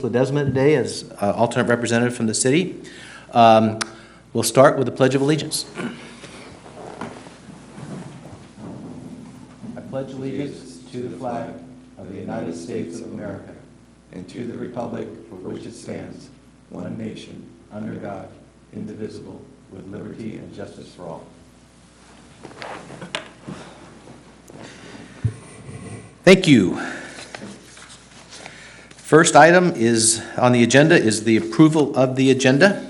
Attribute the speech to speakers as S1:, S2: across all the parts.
S1: Ledesma today as alternate representative from the city. We'll start with the Pledge of Allegiance. I pledge allegiance to the flag of the United States of America and to the republic for which it stands, one nation, under God, indivisible, with liberty and justice for all. Thank you. First item is on the agenda is the approval of the agenda.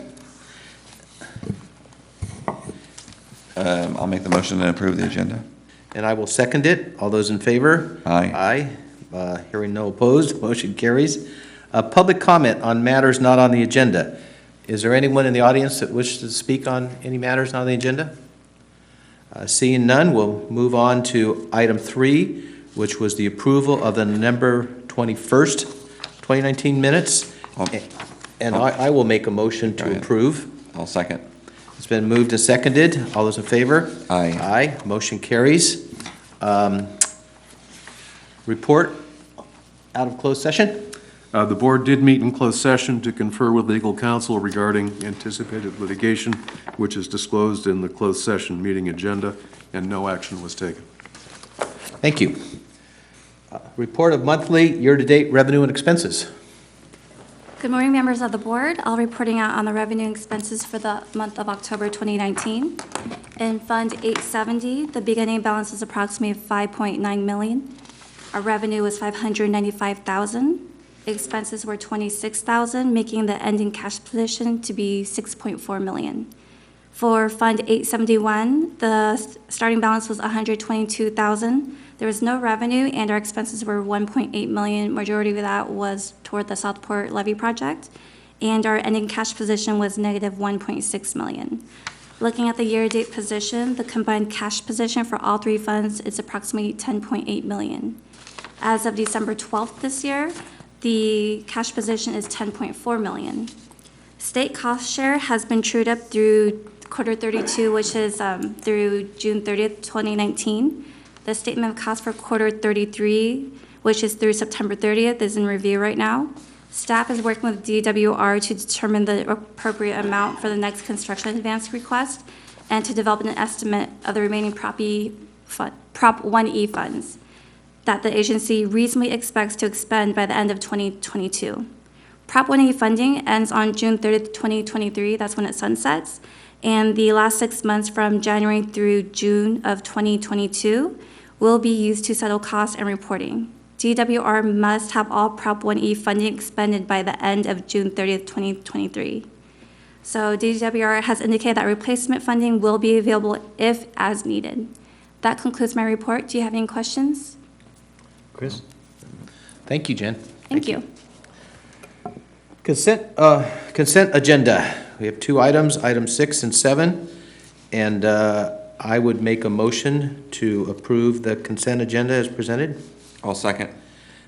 S2: I'll make the motion to approve the agenda.
S1: And I will second it. All those in favor?
S2: Aye.
S1: Aye. Hearing no opposed, motion carries. Public comment on matters not on the agenda. Is there anyone in the audience that wishes to speak on any matters not on the agenda? Seeing none, we'll move on to item 3, which was the approval of the November 21st, 2019 minutes. And I will make a motion to approve.
S2: I'll second.
S1: It's been moved and seconded. All those in favor?
S2: Aye.
S1: Aye. Motion carries. Report out of closed session.
S3: The board did meet in closed session to confer with legal counsel regarding anticipated litigation, which is disclosed in the closed session meeting agenda, and no action was taken.
S1: Thank you. Report of monthly year-to-date revenue and expenses.
S4: Good morning, members of the board. I'll be reporting out on the revenue and expenses for the month of October 2019. In Fund 870, the beginning balance is approximately $5.9 million. Our revenue was $595,000. Expenses were $26,000, making the ending cash position to be $6.4 million. For Fund 871, the starting balance was $122,000. There was no revenue, and our expenses were $1.8 million. Majority of that was toward the Southport levee project, and our ending cash position was negative $1.6 million. Looking at the year-to-date position, the combined cash position for all three funds is approximately $10.8 million. As of December 12th this year, the cash position is $10.4 million. State cost share has been trued up through quarter 32, which is through June 30th, 2019. The statement of cost for quarter 33, which is through September 30th, is in review right now. Staff is working with DWR to determine the appropriate amount for the next construction advance request and to develop an estimate of the remaining Prop 1E funds that the agency reasonably expects to expend by the end of 2022. Prop 1E funding ends on June 30th, 2023. That's when it sunsets. And the last 6 months from January through June of 2022 will be used to settle costs and reporting. DWR must have all Prop 1E funding expended by the end of June 30th, 2023. So DWR has indicated that replacement funding will be available if as needed. That concludes my report. Do you have any questions?
S1: Chris? Thank you, Jen.
S4: Thank you.
S1: Consent agenda. We have 2 items, items 6 and 7, and I would make a motion to approve the consent agenda as presented.
S2: I'll second.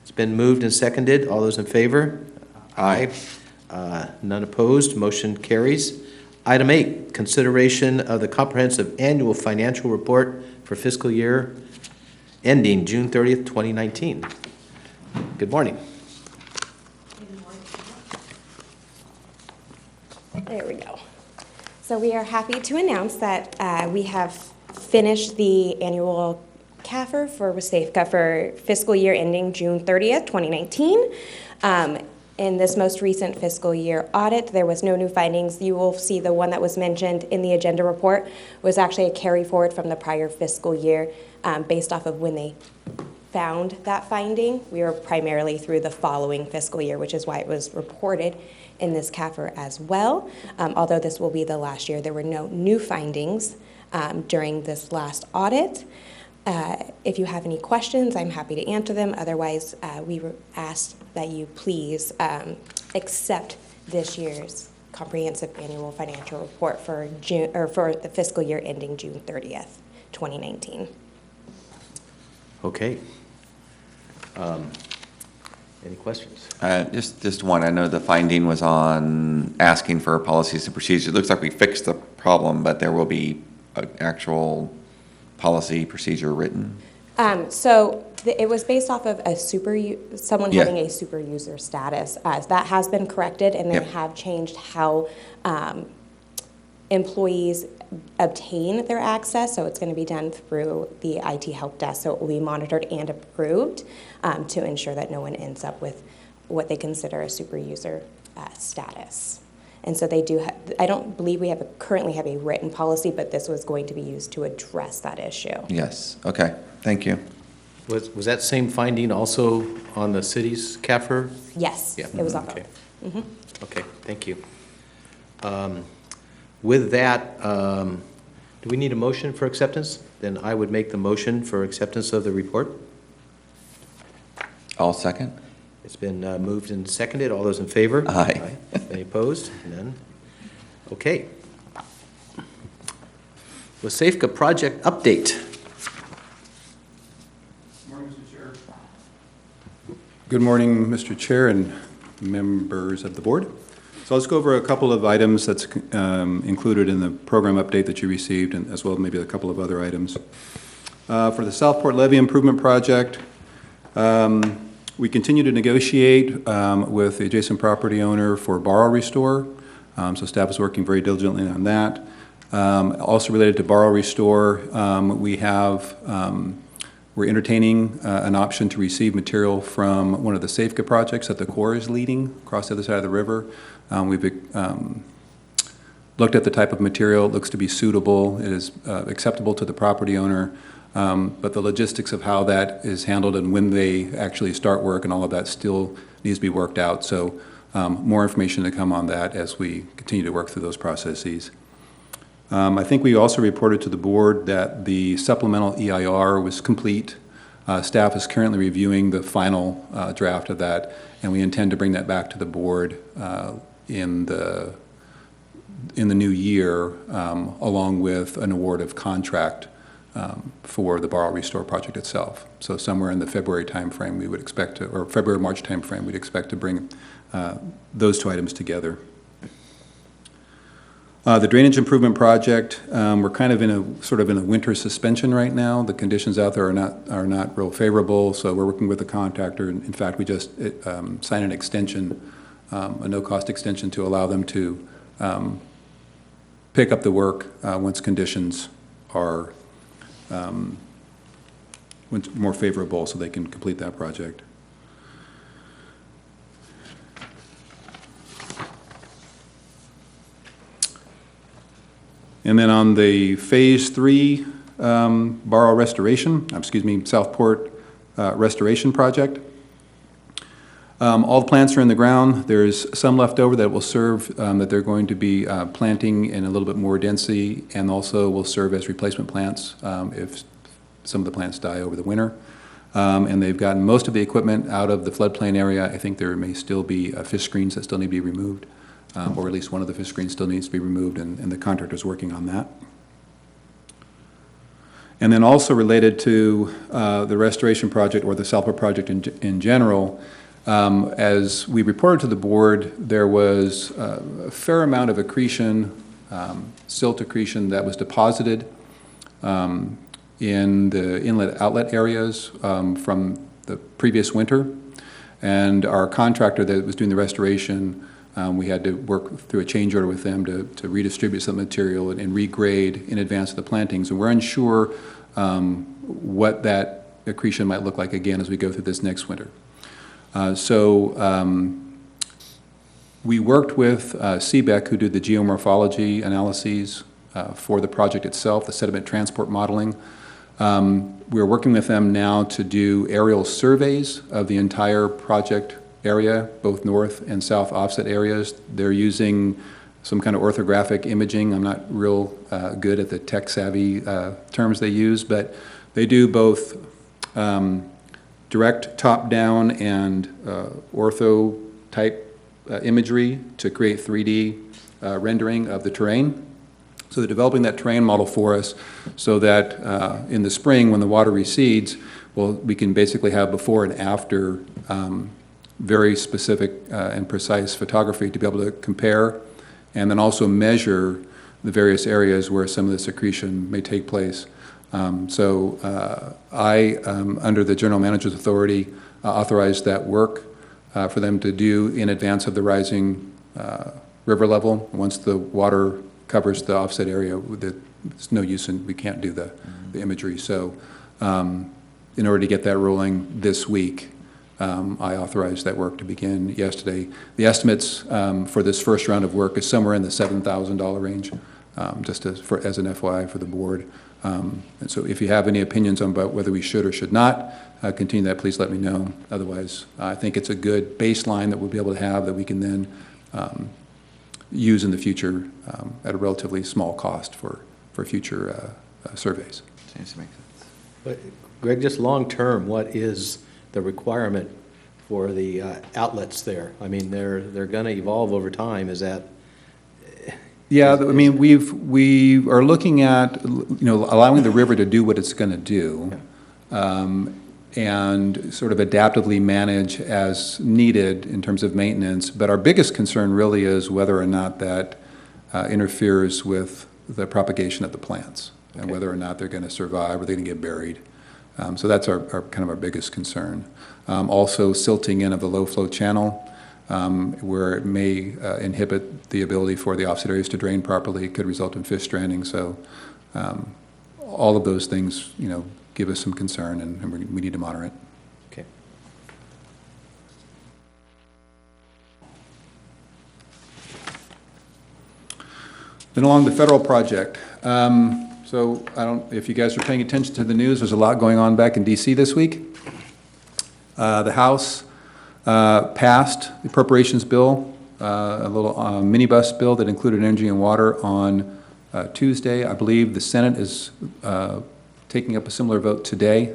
S1: It's been moved and seconded. All those in favor? Aye. None opposed. Motion carries. Item 8, consideration of the comprehensive annual financial report for fiscal year ending June 30th, 2019. Good morning.
S5: There we go. So we are happy to announce that we have finished the annual CAFR for WSAFCA for fiscal year ending June 30th, 2019. In this most recent fiscal year audit, there was no new findings. You will see the one that was mentioned in the agenda report was actually a carry forward from the prior fiscal year based off of when they found that finding. We were primarily through the following fiscal year, which is why it was reported in this CAFR as well. Although this will be the last year, there were no new findings during this last audit. If you have any questions, I'm happy to answer them. Otherwise, we ask that you please accept this year's comprehensive annual financial report for June, or for the fiscal year ending June 30th, 2019.
S1: Okay. Any questions?
S2: Just one. I know the finding was on asking for policies and procedures. It looks like we fixed the problem, but there will be an actual policy procedure written.
S5: It was based off of someone
S2: Yeah.
S5: having a super user status. That has been corrected, and they
S2: Yep.
S5: have changed how employees obtain their access. So it's going to be done through the IT help desk. So it will be monitored and approved to ensure that no one ends up with what they consider a super user status. And so they do. I don't believe we currently have a written policy, but this was going to be used to address that issue.
S2: Yes, okay, thank you.
S1: Was that same finding also on the city's CAFR?
S5: Yes,
S1: Yeah.
S5: it was on
S1: Okay.
S5: both.
S1: Okay, thank you. With that, do we need a motion for acceptance? Then I would make the motion for acceptance of the report.
S2: All second?
S1: It's been moved and seconded. All those in favor?
S2: Aye.
S1: Any opposed? None. Okay. WSAFCA project update.
S6: Good morning, Mr. Chair and members of the board. So let's go over a couple of items that's included in the program update that you received, and as well as maybe a couple of other items. For the Southport Levee Improvement Project, we continue to negotiate with the adjacent property owner for borrow restore. So staff is working very diligently on that. Also related to borrow restore, we're entertaining an option to receive material from one of the SAFCA projects that the Corps is leading across the other side of the river. We've looked at the type of material. It looks to be suitable. It is acceptable to the property owner. But the logistics of how that is handled and when they actually start work and all of that still needs to be worked out. So more information to come on that as we continue to work through those processes. I think we also reported to the board that the supplemental EIR was complete. Staff is currently reviewing the final draft of that, and we intend to bring that back to the board in the new year, along with an award of contract for the borrow restore project itself. So somewhere in the February timeframe, we would expect to, or February-March timeframe, we'd expect to bring those two items together. The drainage improvement project, we're kind of in a winter suspension right now. The conditions out there are not real favorable, so we're working with the contractor. In fact, we just signed an extension, a no-cost extension, to allow them to pick up the work once conditions are more favorable, so they can complete that project. And then on the Phase 3 Southport Restoration Project, all the plants are in the ground. There's some left over that will serve, that they're going to be planting in a little bit more density, and also will serve as replacement plants if some of the plants die over the winter. And they've gotten most of the equipment out of the floodplain area. I think there may still be fish screens that still need to be removed. Or at least one of the fish screens still needs to be removed, and the contractor's working on that. And then also related to the restoration project, or the Southport project in general, as we reported to the board, there was a fair amount of accretion, silt accretion, that was deposited in the inlet-outlet areas from the previous winter. And our contractor that was doing the restoration, we had to work through a change order with them to redistribute some material and regrade in advance of the plantings. And we're unsure what that accretion might look like again as we go through this next winter. We worked with CBEC, who did the geomorphology analyses for the project itself, the sediment transport modeling. We're working with them now to do aerial surveys of the entire project area, both north and south offset areas. They're using some kind of orthographic imaging. I'm not real good at the tech-savvy terms they use, but they do both direct top-down and ortho-type imagery to create 3D rendering of the terrain. So they're developing that terrain model for us so that in the spring, when the water recedes, we can basically have before and after very specific and precise photography to be able to compare, and then also measure the various areas where some of the secretion may take place. I, under the General Manager's authority, authorized that work for them to do in advance of the rising river level. Once the water covers the offset area, there's no use in, we can't do the imagery. So in order to get that rolling this week, I authorized that work to begin yesterday. The estimates for this first round of work is somewhere in the $7,000 range, just as an FYI for the board. And so if you have any opinions on about whether we should or should not continue that, please let me know. Otherwise, I think it's a good baseline that we'll be able to have that we can then use in the future at a relatively small cost for future surveys.
S2: Seems to make sense.
S1: But Greg, just long-term, what is the requirement for the outlets there? I mean, they're going to evolve over time. Is that?
S6: Yeah, I mean, we are looking at, allowing the river to do what it's going to do, and sort of adaptively manage as needed in terms of maintenance. But our biggest concern really is whether or not that interferes with the propagation of the plants, and whether or not they're going to survive or they're going to get buried. So that's our kind of our biggest concern. Also, silting in of the low-flow channel, where it may inhibit the ability for the offset areas to drain properly, could result in fish stranding. So all of those things, give us some concern, and we need to monitor it.
S1: Okay.
S6: Then along the federal project. So if you guys are paying attention to the news, there's a lot going on back in DC this week. The House passed the appropriations bill, a little minibus bill that included energy and water on Tuesday. I believe the Senate is taking up a similar vote today,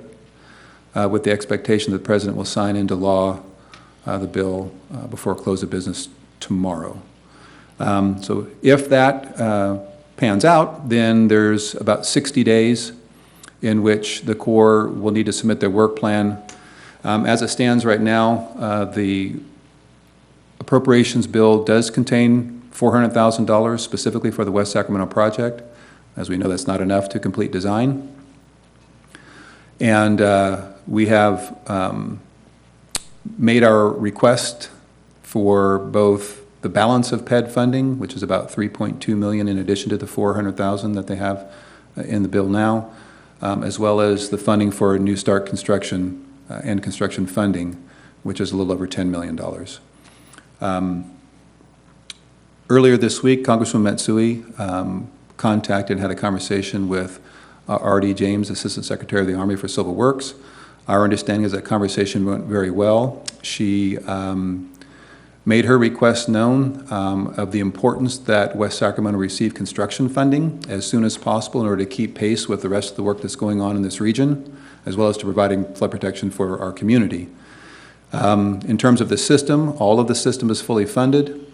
S6: with the expectation that the President will sign into law the bill before close of business tomorrow. So if that pans out, then there's about 60 days in which the Corps will need to submit their work plan. As it stands right now, the appropriations bill does contain $400,000 specifically for the West Sacramento project. As we know, that's not enough to complete design. And we have made our request for both the balance of PED funding, which is about $3.2 million in addition to the $400,000 that they have in the bill now, as well as the funding for New Start construction and construction funding, which is a little over $10 million. Earlier this week, Congressman Matsui contacted and had a conversation with R.D. James, Assistant Secretary of the Army for Civil Works. Our understanding is that conversation went very well. She made her request known of the importance that West Sacramento receive construction funding as soon as possible in order to keep pace with the rest of the work that's going on in this region, as well as to providing flood protection for our community. In terms of the system, all of the system is fully funded,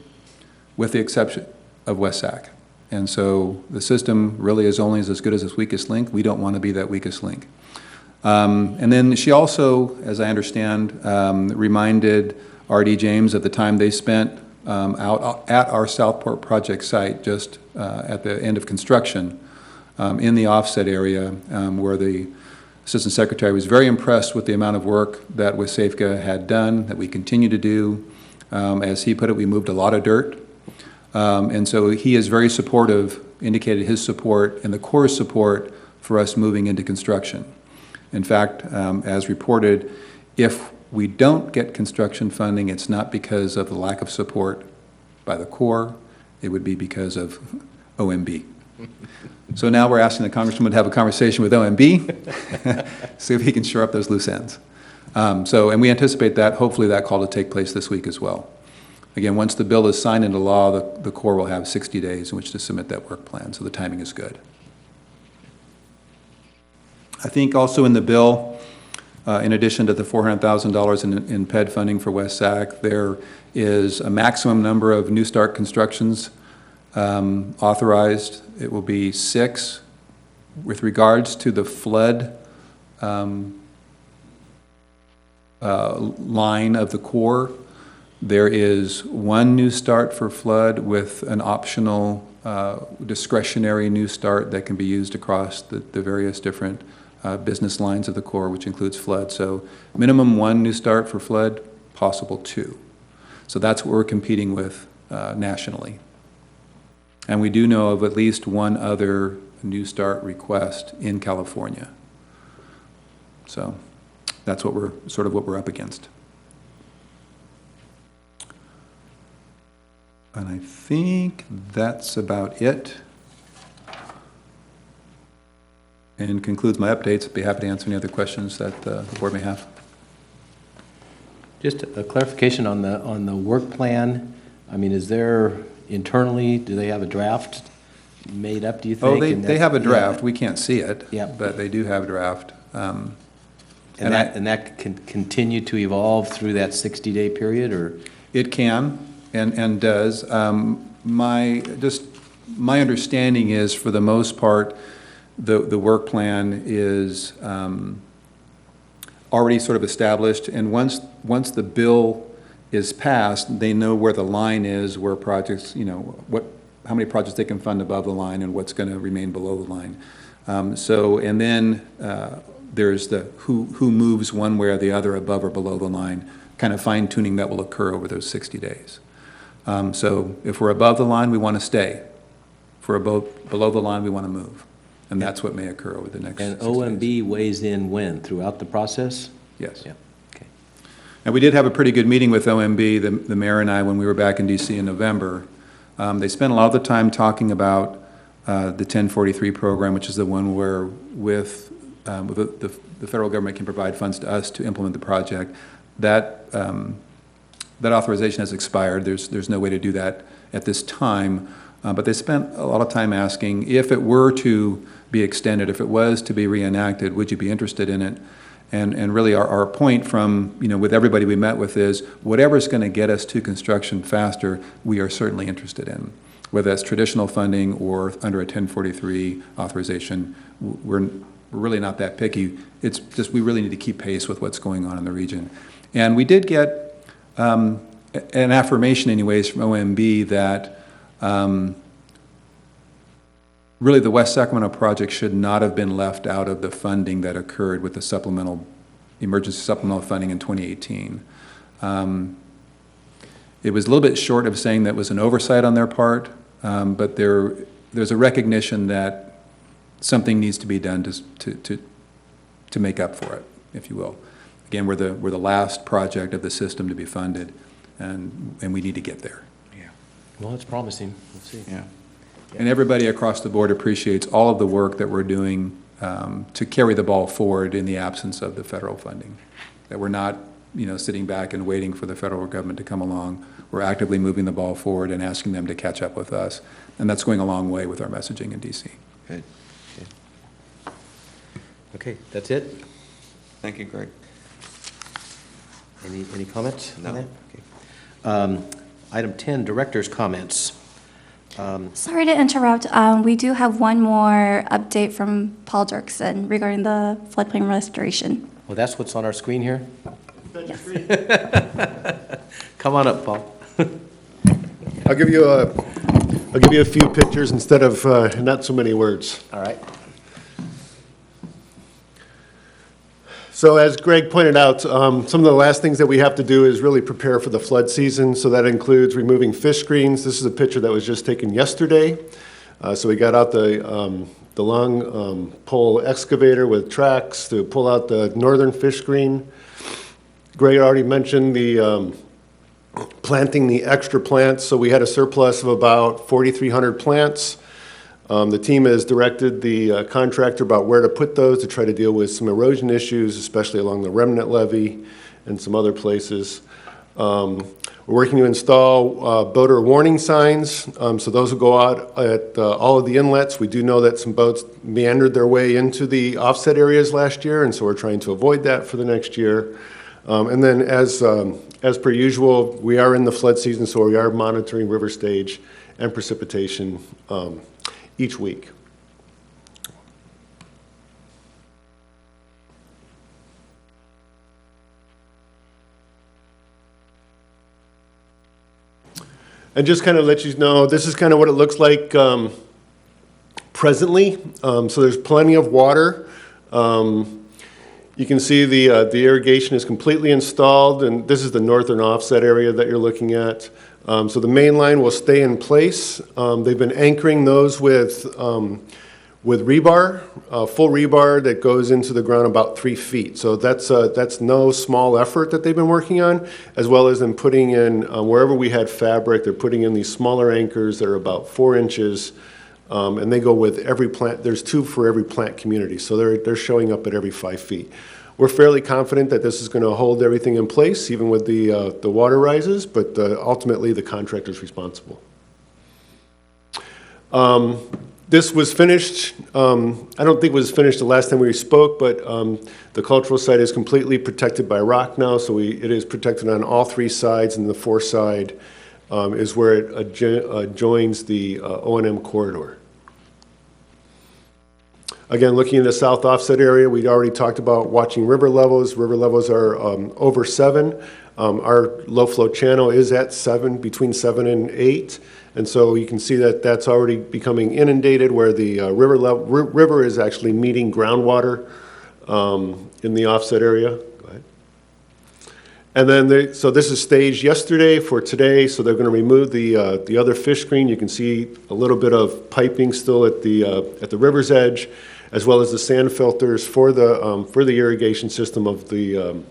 S6: with the exception of West Sac. And so the system really is only as good as its weakest link. We don't want to be that weakest link. And then she also, as I understand, reminded R.D. James of the time they spent out at our Southport project site just at the end of construction in the offset area, where the Assistant Secretary was very impressed with the amount of work that WSAFCA had done, that we continue to do. As he put it, we moved a lot of dirt. And so he is very supportive, indicated his support and the Corps' support for us moving into construction. In fact, as reported, if we don't get construction funding, it's not because of the lack of support by the Corps, it would be because of OMB. So now we're asking the Congressman to have a conversation with OMB, see if he can shore up those loose ends. And we anticipate that, hopefully that call to take place this week as well. Again, once the bill is signed into law, the Corps will have 60 days in which to submit that work plan, so the timing is good. I think also in the bill, in addition to the $400,000 in PED funding for West Sac, there is a maximum number of New Start constructions authorized. It will be 6. With regards to the flood line of the Corps, there is 1 New Start for flood with an optional discretionary new start that can be used across the various different business lines of the Corps, which includes flood. So minimum 1 new start for flood, possible 2. So that's what we're competing with nationally. And we do know of at least 1 other new start request in California. So that's what we're up against. And I think that's about it. And concludes my updates. I'd be happy to answer any other questions that the board may have.
S1: Just a clarification on the work plan. I mean, is there internally, do they have a draft made up, do you think?
S6: Oh, they have a draft.
S1: Yeah.
S6: We can't see it.
S1: Yeah.
S6: But they do have a draft.
S1: And that can continue to evolve through that 60-day period, or?
S6: It can and does. My understanding is, for the most part, the work plan is already sort of established, and once the bill is passed, they know where the line is, where projects, how many projects they can fund above the line and what's going to remain below the line. And then there's the who moves one way or the other above or below the line, kind of fine-tuning that will occur over those 60 days. So if we're above the line, we want to stay. If we're below the line, we want to move. And that's what may occur over the next 60
S1: And
S6: days.
S1: OMB weighs in when? Throughout the process?
S6: Yes.
S1: Yeah, okay.
S6: And we did have a pretty good meeting with OMB, the mayor and I, when we were back in DC in November. They spent a lot of the time talking about the 1043 program, which is the one where the federal government can provide funds to us to implement the project. That authorization has expired. There's no way to do that at this time. But they spent a lot of time asking, if it were to be extended, if it was to be reenacted, would you be interested in it? And really our point from, with everybody we met with is, whatever's going to get us to construction faster, we are certainly interested in. Whether that's traditional funding or under a 1043 authorization, we're really not that picky. It's just we really need to keep pace with what's going on in the region. And we did get an affirmation anyways from OMB that really the West Sacramento project should not have been left out of the funding that occurred with the emergency supplemental funding in 2018. It was a little bit short of saying that was an oversight on their part, but there's a recognition that something needs to be done to make up for it, if you will. Again, we're the last project of the system to be funded, and we need to get there.
S1: Yeah. Well, it's promising. We'll see.
S2: Yeah.
S6: And everybody across the board appreciates all of the work that we're doing to carry the ball forward in the absence of the federal funding. That we're not, sitting back and waiting for the federal government to come along. We're actively moving the ball forward and asking them to catch up with us. And that's going a long way with our messaging in DC.
S1: Good. Okay, that's it?
S2: Thank you, Greg.
S1: Any comments on
S2: No.
S1: that? Okay. Item 10, director's comments.
S4: Sorry to interrupt. We do have one more update from Paul Dirksen regarding the floodplain restoration.
S1: Well, that's what's on our screen here?
S4: Yes.
S1: Come on up, Paul.
S7: I'll give you a few pictures instead of not so many words.
S1: All right.
S7: So as Greg pointed out, some of the last things that we have to do is really prepare for the flood season. So that includes removing fish screens. This is a picture that was just taken yesterday. So we got out the long pole excavator with tracks to pull out the northern fish screen. Greg already mentioned the planting the extra plants. So we had a surplus of about 4,300 plants. The team has directed the contractor about where to put those to try to deal with some erosion issues, especially along the remnant levee and some other places. We're working to install boater warning signs, so those will go out at all of the inlets. We do know that some boats meandered their way into the offset areas last year, and so we're trying to avoid that for the next year. And then as per usual, we are in the flood season, so we are monitoring river stage and precipitation each week. And just kind of let you know, this is kind of what it looks like presently. So there's plenty of water. You can see the irrigation is completely installed, and this is the northern offset area that you're looking at. So the main line will stay in place. They've been anchoring those with rebar, full rebar that goes into the ground about 3 feet. So that's no small effort that they've been working on, as well as in putting in, wherever we had fabric, they're putting in these smaller anchors that are about 4 inches, and they go with every plant. There's 2 for every plant community, so they're showing up at every 5 feet. We're fairly confident that this is going to hold everything in place, even with the water rises, but ultimately the contractor's responsible. This was finished, I don't think it was finished the last time we spoke, but the cultural site is completely protected by rock now, so it is protected on all 3 sides, and the 4th side is where it joins the O&M corridor. Again, looking in the south offset area, we'd already talked about watching river levels. River levels are over 7. Our low flow channel is at 7, between 7 and 8. And so you can see that that's already becoming inundated, where the river is actually meeting groundwater in the offset area. Go ahead. And then, so this is staged yesterday for today, so they're going to remove the other fish screen. You can see a little bit of piping still at the river's edge, as well as the sand filters for the irrigation system of the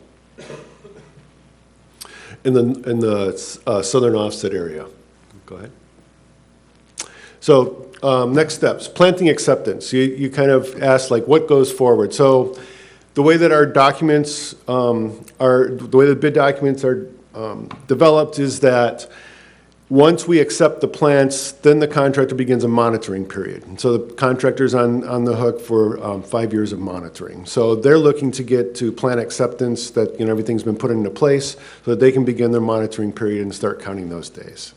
S7: in the southern offset area. Go ahead. So next steps, planting acceptance. You kind of asked, like, what goes forward. So the way that our documents the way the bid documents are developed is that once we accept the plants, then the contractor begins a monitoring period. And so the contractor's on the hook for 5 years of monitoring. So they're looking to get to plant acceptance, that everything's been put into place, so that they can begin their monitoring period and start counting those days.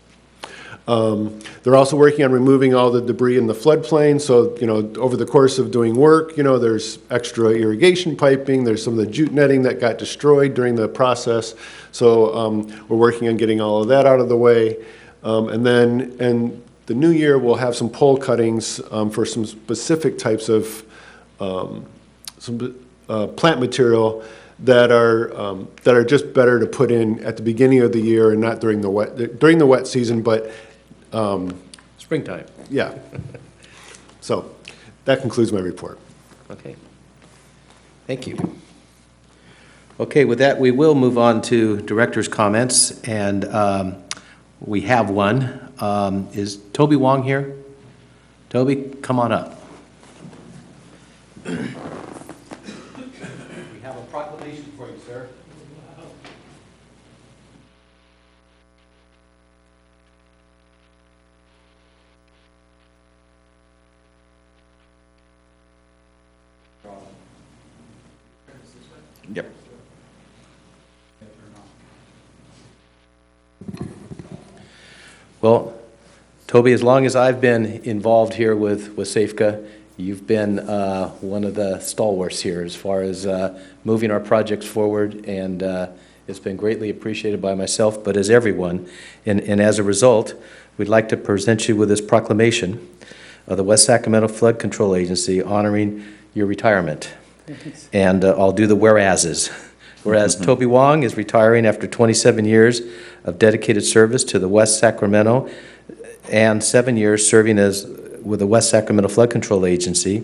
S7: They're also working on removing all the debris in the floodplain. So, over the course of doing work, there's extra irrigation piping, there's some of the jute netting that got destroyed during the process. So we're working on getting all of that out of the way. And then in the new year, we'll have some pole cuttings for some specific types of plant material that are just better to put in at the beginning of the year and not during the wet season, but
S1: Springtime.
S7: yeah. So that concludes my report.
S1: Okay. Thank you. Okay, with that, we will move on to director's comments, and we have one. Is Toby Wong here? Toby, come on up. We have a proclamation for you, sir.
S2: Yep.
S1: Well, Toby, as long as I've been involved here with WSAFCA, you've been one of the stalwarts here as far as moving our projects forward, and it's been greatly appreciated by myself, but as everyone. And as a result, we'd like to present you with this proclamation of the West Sacramento Flood Control Agency honoring your retirement. And I'll do the whereases. Whereas Toby Wong is retiring after 27 years of dedicated service to the West Sacramento and 7 years serving with the West Sacramento Flood Control Agency.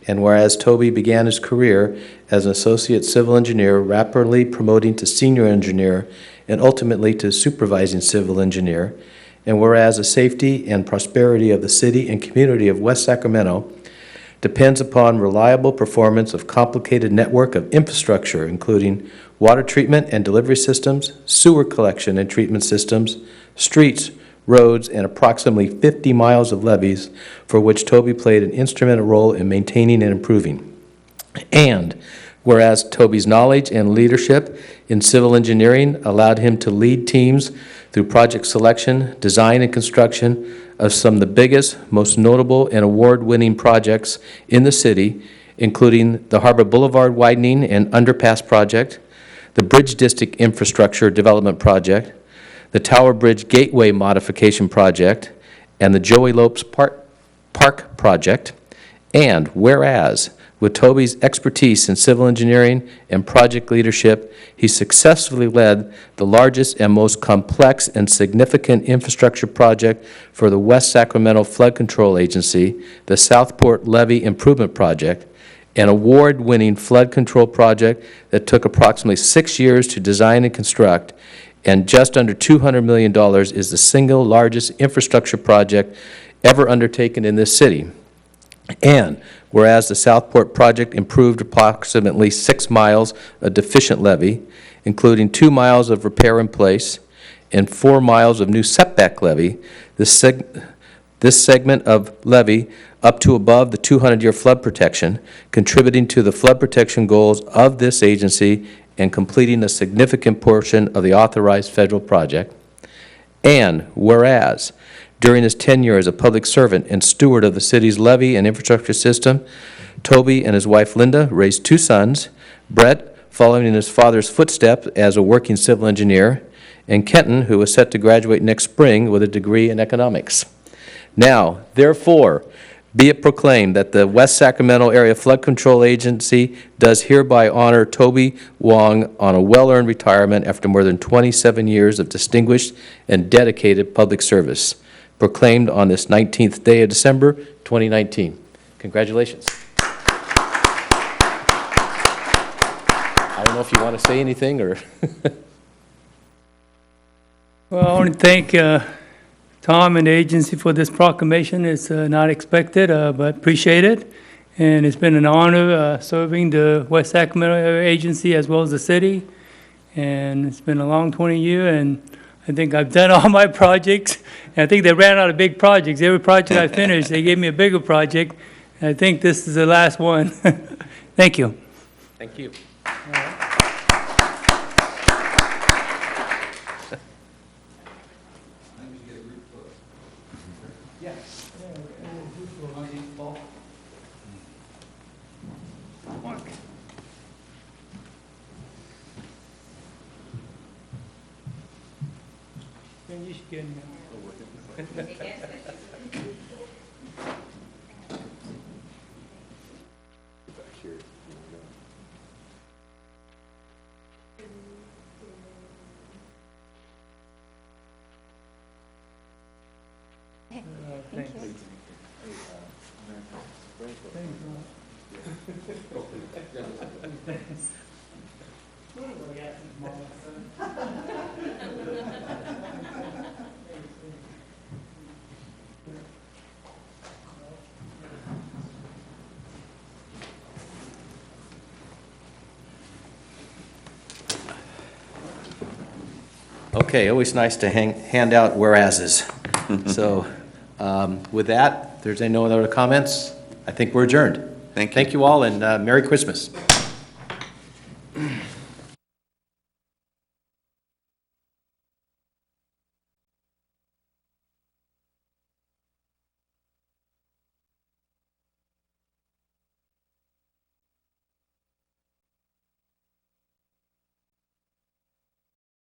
S1: And whereas Toby began his career as an associate civil engineer, rapidly promoting to senior engineer and ultimately to supervising civil engineer. And whereas the safety and prosperity of the city and community of West Sacramento depends upon reliable performance of complicated network of infrastructure, including water treatment and delivery systems, sewer collection and treatment systems, streets, roads, and approximately 50 miles of levees, for which Toby played an instrumental role in maintaining and improving. And whereas Toby's knowledge and leadership in civil engineering allowed him to lead teams through project selection, design, and construction of some of the biggest, most notable, and award-winning projects in the city, including the Harbor Boulevard widening and underpass project, the Bridge District Infrastructure Development Project, the Tower Bridge Gateway Modification Project, and the Joey Lopes Park Project. And whereas, with Toby's expertise in civil engineering and project leadership, he successfully led the largest and most complex and significant infrastructure project for the West Sacramento Flood Control Agency, the Southport Levee Improvement Project, an award-winning flood control project that took approximately 6 years to design and construct, and just under $200 million is the single largest infrastructure project ever undertaken in this city. And whereas the Southport project improved approximately 6 miles of deficient levee, including 2 miles of repair in place and 4 miles of new setback levee, this segment of levee up to above the 200-year flood protection, contributing to the flood protection goals of this agency and completing a significant portion of the authorized federal project. And whereas, during his tenure as a public servant and steward of the city's levee and infrastructure system, Toby and his wife Linda raised 2 sons, Brett, following in his father's footsteps as a working civil engineer, and Kenton, who is set to graduate next spring with a degree in economics. Now, therefore, be it proclaimed that the West Sacramento Area Flood Control Agency does hereby honor Toby Wong on a well-earned retirement after more than 27 years of distinguished and dedicated public service. Proclaimed on this 19th day of December, 2019. Congratulations. I don't know if you want to say anything or...
S8: Well, I want to thank Tom and the agency for this proclamation. It's not expected, but appreciate it. And it's been an honor serving the West Sacramento Area Agency as well as the city. And it's been a long 20 years, and I think I've done all my projects. And I think they ran out of big projects. Every project I finished, they gave me a bigger project. And I think this is the last one. Thank you.
S1: Thank you.
S8: You should get in there.
S4: Thank you.
S1: Okay, always nice to hand out whereases. So with that, if there's no other comments, I think we're adjourned.
S2: Thank you.
S1: Thank you all, and Merry Christmas.